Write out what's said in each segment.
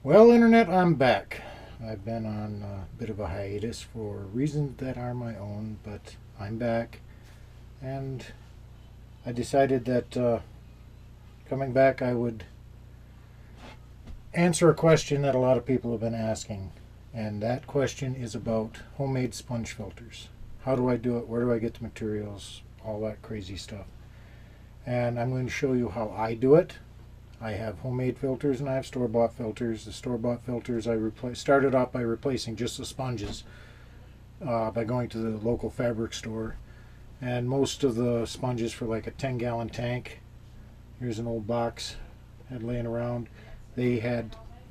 Well, Internet, I'm back. I've been on a bit of a hiatus for reasons that are my own, but I'm back. And I decided that coming back, I would answer a question that a lot of people have been asking. And that question is about homemade sponge filters. How do I do it? Where do I get the materials? All that crazy stuff. And I'm going to show you how I do it. I have homemade filters and I have store-bought filters. The store-bought filters I started off by replacing just the sponges by going to the local fabric store. And most of the sponges for like a 10-gallon tank, here's an old box I had laying around, they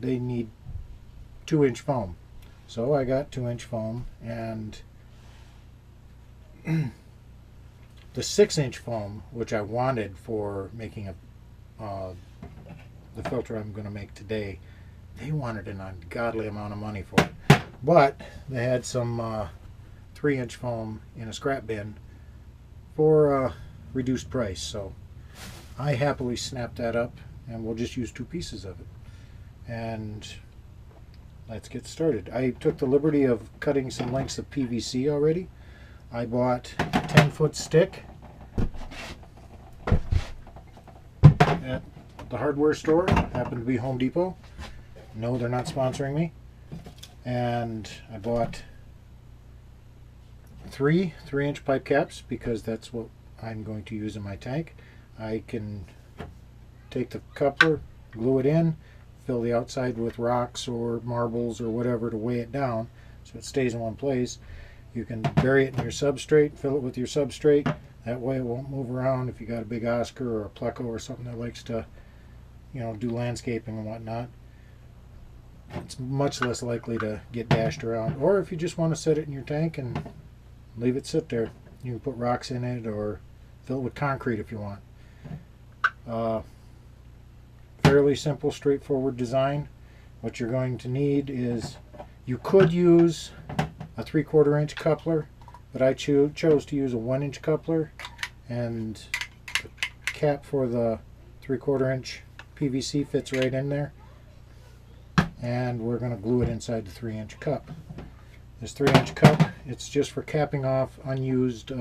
need 2-inch foam. So I got 2-inch foam, and the 6-inch foam, which I wanted for making the filter I'm going to make today, they wanted an ungodly amount of money for it. But they had some 3-inch foam in a scrap bin for a reduced price. So I happily snapped that up, and we'll just use 2 pieces of it. And let's get started. I took the liberty of cutting some lengths of PVC already. I bought a 10-foot stick at the hardware store. Happened to be Home Depot. No, they're not sponsoring me. And I bought 3-inch pipe caps because that's what I'm going to use in my tank. I can take the coupler, glue it in, fill the outside with rocks or marbles or whatever to weigh it down so it stays in one place. You can bury it in your substrate, fill it with your substrate. That way it won't move around if you got a big Oscar or a Pleco or something that likes to, do landscaping and whatnot. It's much less likely to get dashed around. Or if you just want to set it in your tank and leave it sit there, you can put rocks in it or fill it with concrete if you want. Fairly simple, straightforward design. What you're going to need is, you could use a 3/4 inch coupler, but I chose to use a 1-inch coupler, and the cap for the 3/4 inch PVC fits right in there, and we're going to glue it inside the 3-inch cup. This 3-inch cup, it's just for capping off unused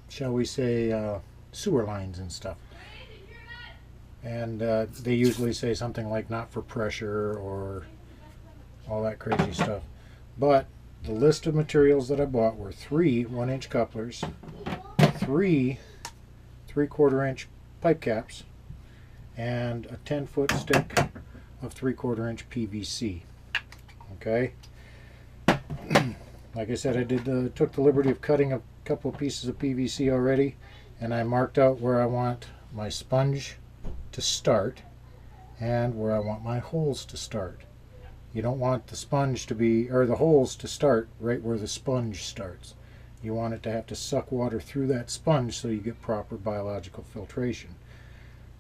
shall we say sewer lines and stuff. And they usually say something like not for pressure or all that crazy stuff. But the list of materials that I bought were 3 1-inch couplers, 3 3/4 inch pipe caps, and a 10-foot stick of 3/4 inch PVC. Okay. Like I said, I took the liberty of cutting a couple of pieces of PVC already, and I marked out where I want my sponge to start and where I want my holes to start. You don't want the sponge to be, or the holes to start right where the sponge starts. You want it to have to suck water through that sponge so you get proper biological filtration.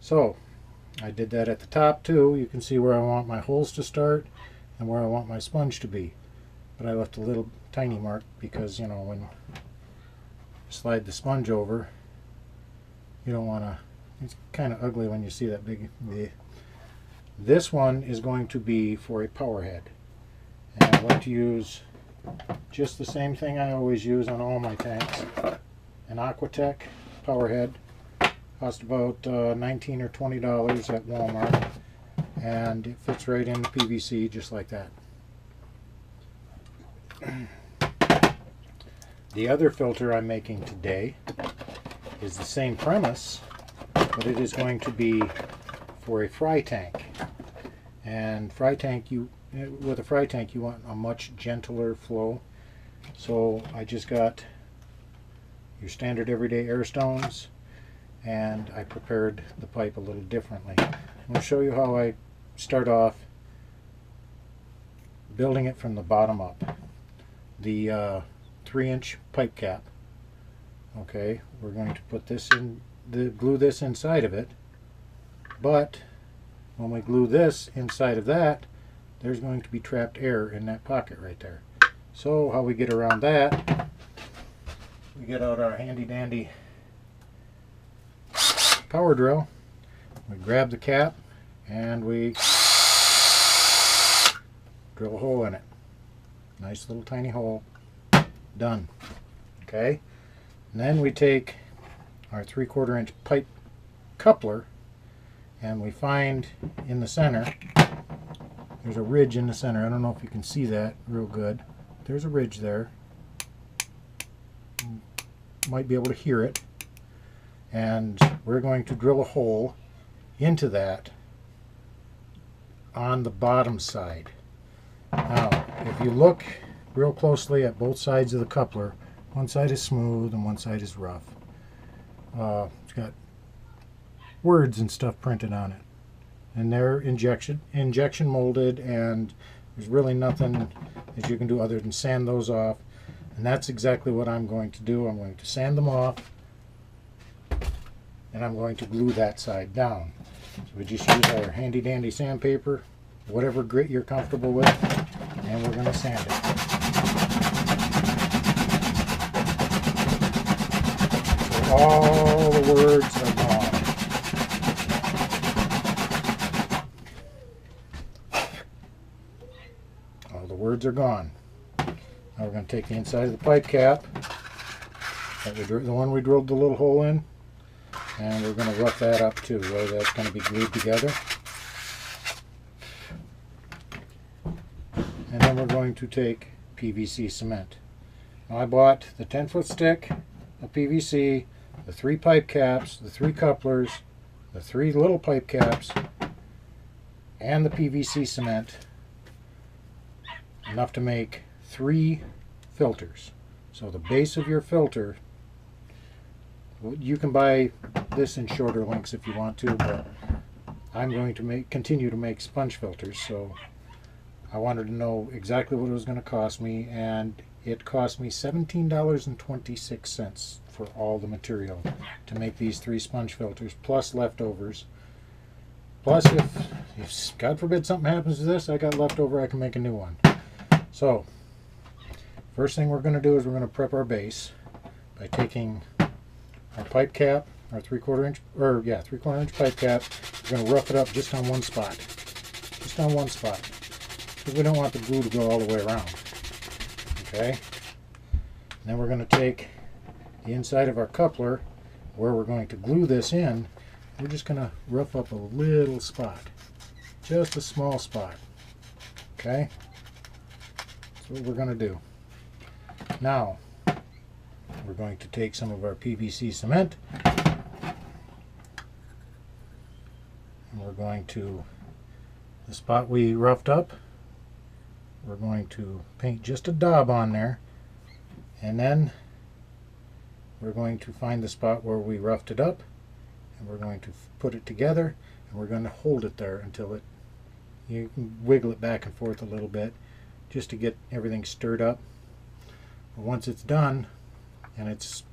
So I did that at the top too. You can see where I want my holes to start and where I want my sponge to be. But I left a little tiny mark because, when you slide the sponge over, you don't want to, it's kind of ugly when you see that big. This one is going to be for a power head. And I'm going to use just the same thing I always use on all my tanks. An Aquatech power head. Cost about $19 or $20 at Walmart. And it fits right in the PVC just like that. The other filter I'm making today is the same premise, but it is going to be for a fry tank. And with a fry tank you want a much gentler flow. So I just got your standard everyday air stones, and I prepared the pipe a little differently. I'm going to show you how I start off building it from the bottom up. The 3-inch pipe cap. Okay, we're going to put this in, glue this inside of it, but when we glue this inside of that, there's going to be trapped air in that pocket right there. So how we get around that, we get out our handy dandy power drill We grab the cap and we drill a hole in it. Nice little tiny hole. Done. Okay. And then we take our 3/4 inch pipe coupler and we find in the center, there's a ridge in the center. I don't know if you can see that real good. There's a ridge there. You might be able to hear it. And we're going to drill a hole into that on the bottom side. Now, if you look real closely at both sides of the coupler, one side is smooth and one side is rough. It's got words and stuff printed on it. And they're injection molded, and there's really nothing that you can do other than sand those off. And that's exactly what I'm going to do. I'm going to sand them off, and I'm going to glue that side down. So we just use our handy dandy sandpaper, whatever grit you're comfortable with, and we're going to sand it. So all the words are gone. All the words are gone. Now we're going to take the inside of the pipe cap, the one we drilled the little hole in, and we're going to rough that up too, where that's going to be glued together. And then we're going to take PVC cement. Now I bought the 10-foot stick of PVC, the 3 pipe caps, the 3 couplers, the 3 little pipe caps, and the PVC cement, enough to make 3 filters. So the base of your filter, you can buy this in shorter lengths if you want to, but I'm going to continue to make sponge filters, so I wanted to know exactly what it was going to cost me, and it cost me $17.26 for all the material to make these 3 sponge filters, plus leftovers. Plus, if God forbid something happens to this, I got leftover, I can make a new one. So, first thing we're going to do is we're going to prep our base by taking our pipe cap, our 3/4 inch, or yeah, 3/4 inch pipe cap. We're going to rough it up just on one spot. Just on one spot. Because we don't want the glue to go all the way around. Okay? And then we're going to take the inside of our coupler, where we're going to glue this in. We're just going to rough up a little spot. Just a small spot. Okay? That's what we're going to do. Now, we're going to take some of our PVC cement, and we're going to, the spot we roughed up, we're going to paint just a daub on there, and then we're going to find the spot where we roughed it up, and we're going to put it together, and we're going to hold it there until it, you can wiggle it back and forth a little bit just to get everything stirred up. But once it's done and it's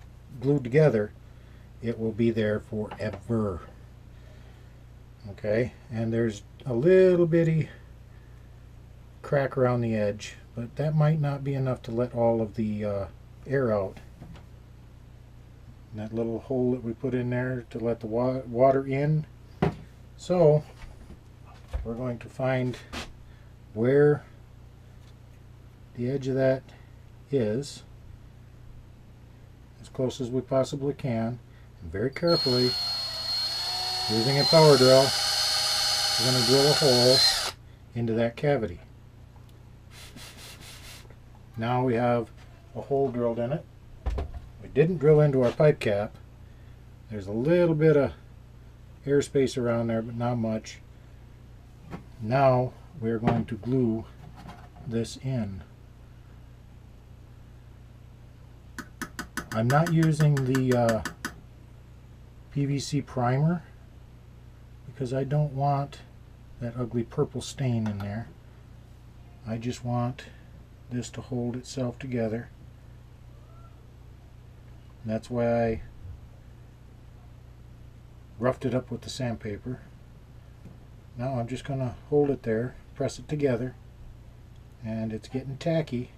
glued together, it will be there forever. Okay, and there's a little bitty crack around the edge, but that might not be enough to let all of the air out. And that little hole that we put in there to let the water in. So we're going to find where the edge of that is, as close as we possibly can, and very carefully, using a power drill, we're going to drill a hole into that cavity. Now we have a hole drilled in it. We didn't drill into our pipe cap. There's a little bit of airspace around there, but not much. Now we're going to glue this in. I'm not using the PVC primer because I don't want that ugly purple stain in there. I just want this to hold itself together. And that's why I roughed it up with the sandpaper. Now I'm just going to hold it there, press it together, and it's getting tacky,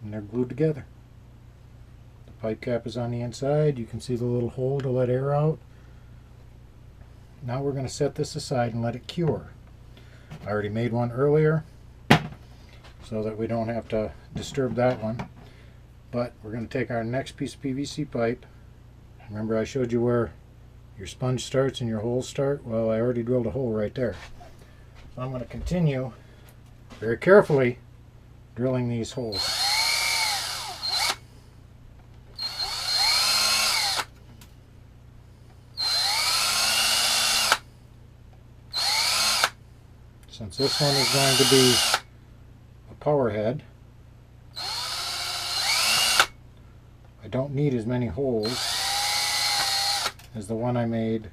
and they're glued together. The pipe cap is on the inside. You can see the little hole to let air out. now we're going to set this aside and let it cure. I already made one earlier so that we don't have to disturb that one. But we're going to take our next piece of PVC pipe. Remember I showed you where your sponge starts and your holes start? Well, I already drilled a hole right there. So I'm going to continue very carefully drilling these holes. Since this one is going to be a power head, I don't need as many holes as the one I made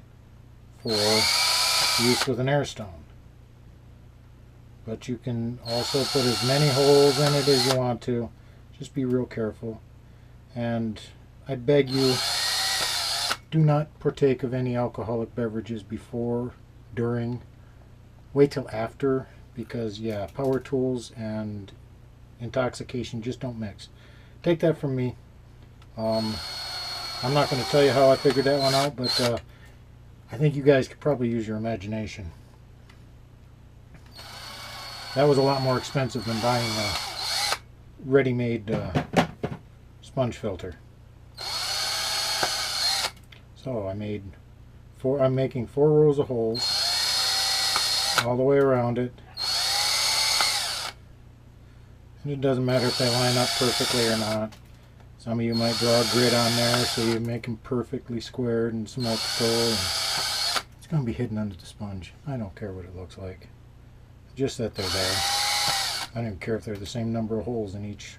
for use with an air stone. But you can also put as many holes in it as you want to. Just be real careful. And I beg you, do not partake of any alcoholic beverages before, during. Wait till after, because yeah, power tools and intoxication just don't mix. Take that from me. I'm not going to tell you how I figured that one out, but I think you guys could probably use your imagination. That was a lot more expensive than buying a ready-made sponge filter. So I'm making 4 rows of holes all the way around it, and it doesn't matter if they line up perfectly or not. Some of you might draw a grid on there so you make them perfectly squared and symmetrical, and it's going to be hidden under the sponge. I don't care what it looks like, just that they're there. I don't even care if they're the same number of holes in each.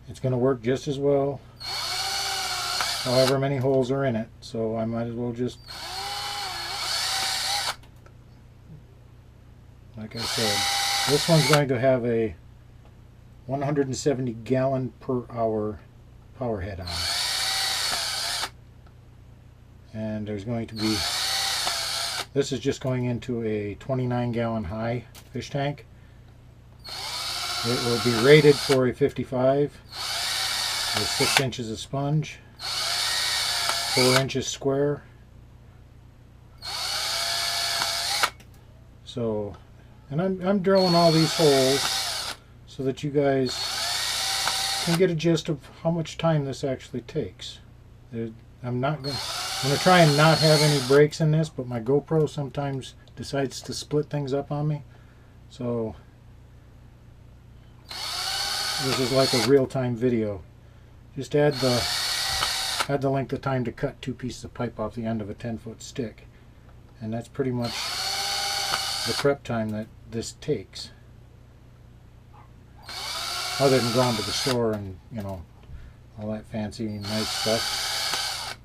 It's going to work just as well however many holes are in it, so I might as well just, like I said, this one's going to have a 170 gallon per hour power head on it. And there's going to be, this is just going into a 29 gallon high fish tank. It will be rated for a 55 with 6 inches of sponge, 4 inches square. So, and I'm drilling all these holes so that you guys can get a gist of how much time this actually takes. I'm going to try and not have any breaks in this, but my GoPro sometimes decides to split things up on me. So this is like a real-time video. Just add the length of time to cut 2 pieces of pipe off the end of a 10-foot stick, and that's pretty much the prep time that this takes, other than going to the store and, you know, all that fancy nice stuff.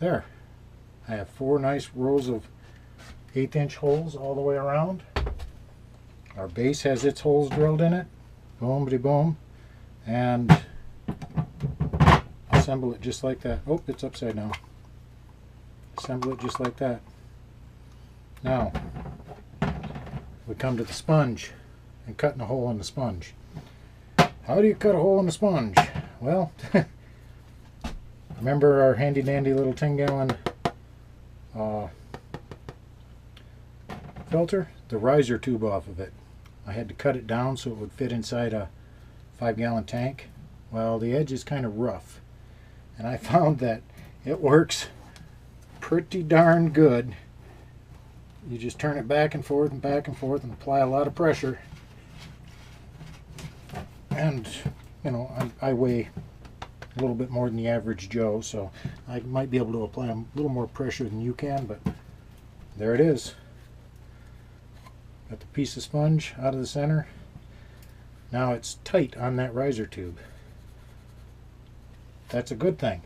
There, I have 4 nice rows of 1/8 inch holes all the way around. Our base has its holes drilled in it, boom-bitty boom, and assemble it just like that. Oh, it's upside down. Assemble it just like that. Now we come to the sponge and cutting a hole in the sponge. How do you cut a hole in the sponge? Well, remember our handy dandy little 10-gallon filter? The riser tube off of it. I had to cut it down so it would fit inside a 5-gallon tank. Well, the edge is kind of rough, and I found that it works pretty darn good. You just turn it back and forth and apply a lot of pressure. And, you know, I weigh a little bit more than the average Joe, so I might be able to apply a little more pressure than you can, but there it is. Got the piece of sponge out of the center. Now it's tight on that riser tube. That's a good thing.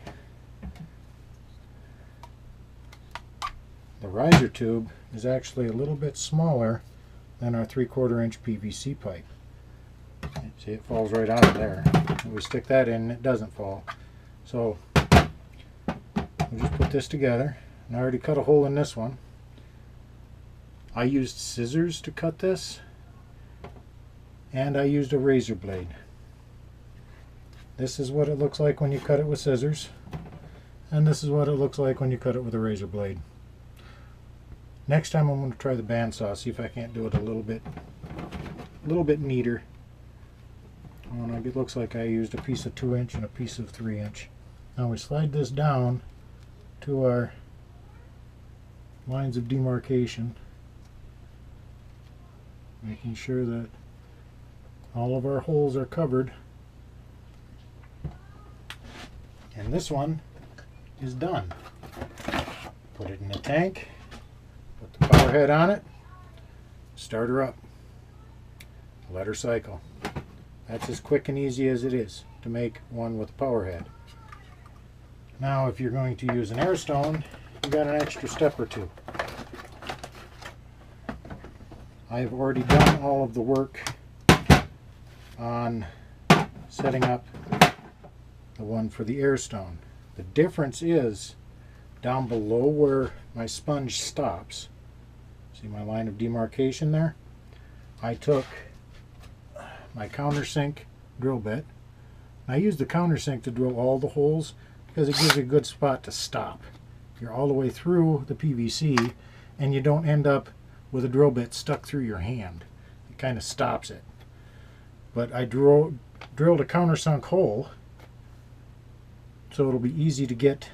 The riser tube is actually a little bit smaller than our 3/4 inch PVC pipe. See, it falls right out of there. We stick that in and it doesn't fall. So we'll just put this together. And I already cut a hole in this one. I used scissors to cut this, and I used a razor blade. This is what it looks like when you cut it with scissors, and this is what it looks like when you cut it with a razor blade. Next time I'm going to try the bandsaw, see if I can't do it a little bit neater. It looks like I used a piece of 2" and a piece of 3". Now we slide this down to our lines of demarcation, making sure that all of our holes are covered. And this one is done. Put it in the tank, put the power head on it, start her up, let her cycle. That's as quick and easy as it is to make one with a power head. Now if you're going to use an air stone, you got an extra step or two. I've already done all of the work on setting up the one for the air stone. The difference is down below where my sponge stops. See my line of demarcation there? I took my countersink drill bit. I use the countersink to drill all the holes because it gives you a good spot to stop. You're all the way through the PVC and you don't end up with a drill bit stuck through your hand. It kind of stops it. But I drilled a countersunk hole so it'll be easy to get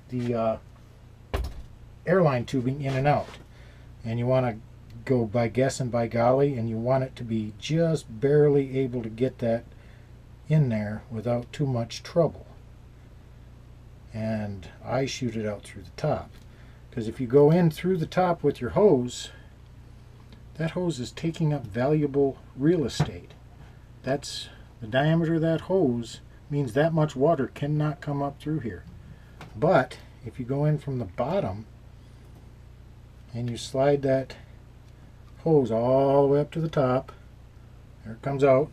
the airline tubing in and out. And you want to go by guess and by golly, and you want it to be just barely able to get that in there without too much trouble. And I shoot it out through the top, because if you go in through the top with your hose, that hose is taking up valuable real estate. That's the diameter of that hose means that much water cannot come up through here. But if you go in from the bottom and you slide that hose all the way up to the top, there it comes out.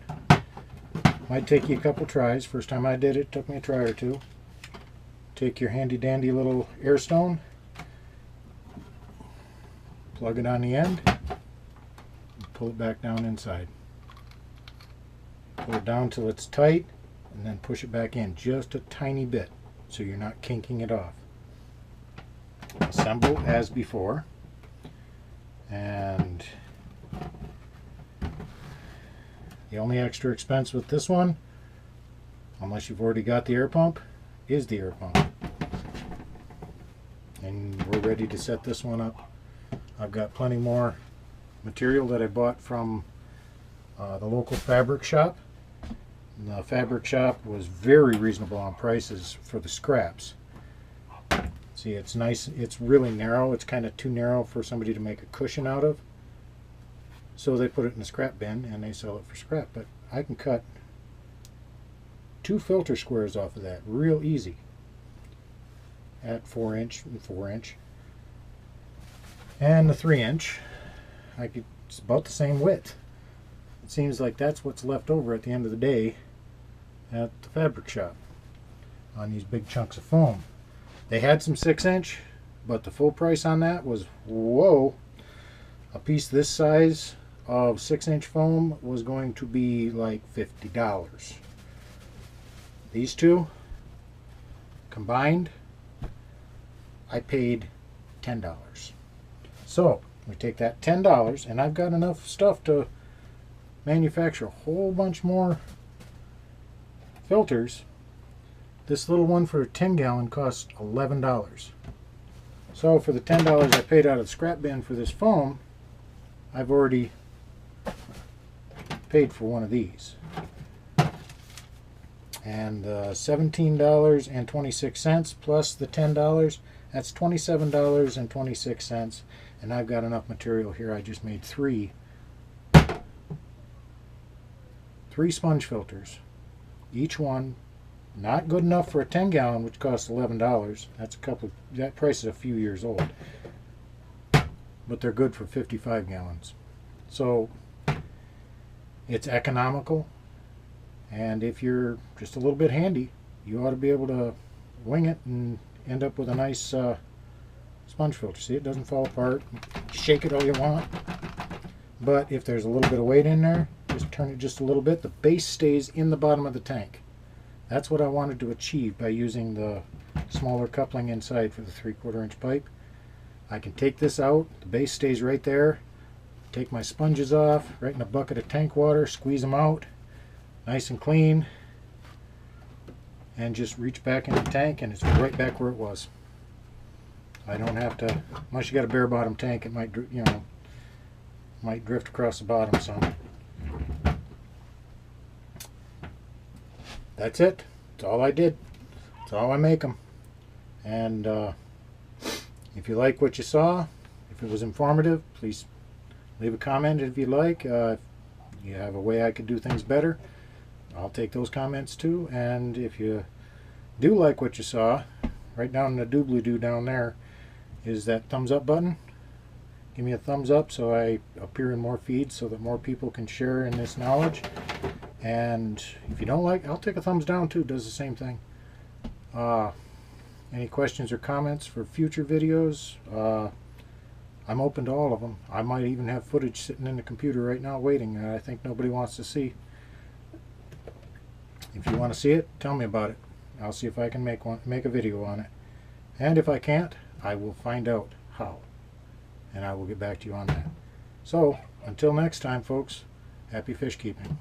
Might take you a couple tries. First time I did it, took me a try or two. Take your handy dandy little air stone, plug it on the end, and pull it back down inside. Pull it down till it's tight, and then push it back in just a tiny bit so you're not kinking it off. Assemble as before. And the only extra expense with this one, unless you've already got the air pump, is the air pump. And we're ready to set this one up. I've got plenty more material that I bought from the local fabric shop. And the fabric shop was very reasonable on prices for the scraps. See, it's nice, it's really narrow. It's kind of too narrow for somebody to make a cushion out of. So they put it in the scrap bin and they sell it for scrap. But I can cut 2 filter squares off of that real easy at 4" and 4". And the 3". It's about the same width. It seems like that's what's left over at the end of the day at the fabric shop on these big chunks of foam. They had some 6", but the full price on that was, whoa, a piece this size of 6" foam was going to be like $50. These two combined, I paid $10. So we take that $10, and I've got enough stuff to manufacture a whole bunch more filters. This little one for a 10-gallon costs $11. So for the $10 I paid out of the scrap bin for this foam, I've already paid for one of these. And $17.26 plus the $10, that's $27.26. And I've got enough material here. I just made three sponge filters. Each one not good enough for a 10-gallon, which costs $11. That price is a few years old. But they're good for 55 gallons. So it's economical. And if you're just a little bit handy, you ought to be able to wing it and end up with a nice sponge filter. See, it doesn't fall apart. Shake it all you want. But if there's a little bit of weight in there, just turn it just a little bit. The base stays in the bottom of the tank. That's what I wanted to achieve by using the smaller coupling inside for the 3/4 inch pipe. I can take this out, the base stays right there. Take my sponges off, right in a bucket of tank water, squeeze them out, nice and clean, and just reach back in the tank and it's right back where it was. I don't have to, unless you got a bare bottom tank, it might, you know, might drift across the bottom some. That's it. That's all I did. That's all I make them. And if you like what you saw, if it was informative, please leave a comment if you like. If you have a way I could do things better, I'll take those comments too. And if you do like what you saw, right down in the doobly-doo down there is that thumbs up button. Give me a thumbs up so I appear in more feeds so that more people can share in this knowledge. And if you don't like, I'll take a thumbs down too. It does the same thing. Any questions or comments for future videos? I'm open to all of them. I might even have footage sitting in the computer right now waiting that I think nobody wants to see. If you want to see it, tell me about it. I'll see if I can make a video on it. And if I can't, I will find out how. And I will get back to you on that. So, until next time, folks, happy fish keeping.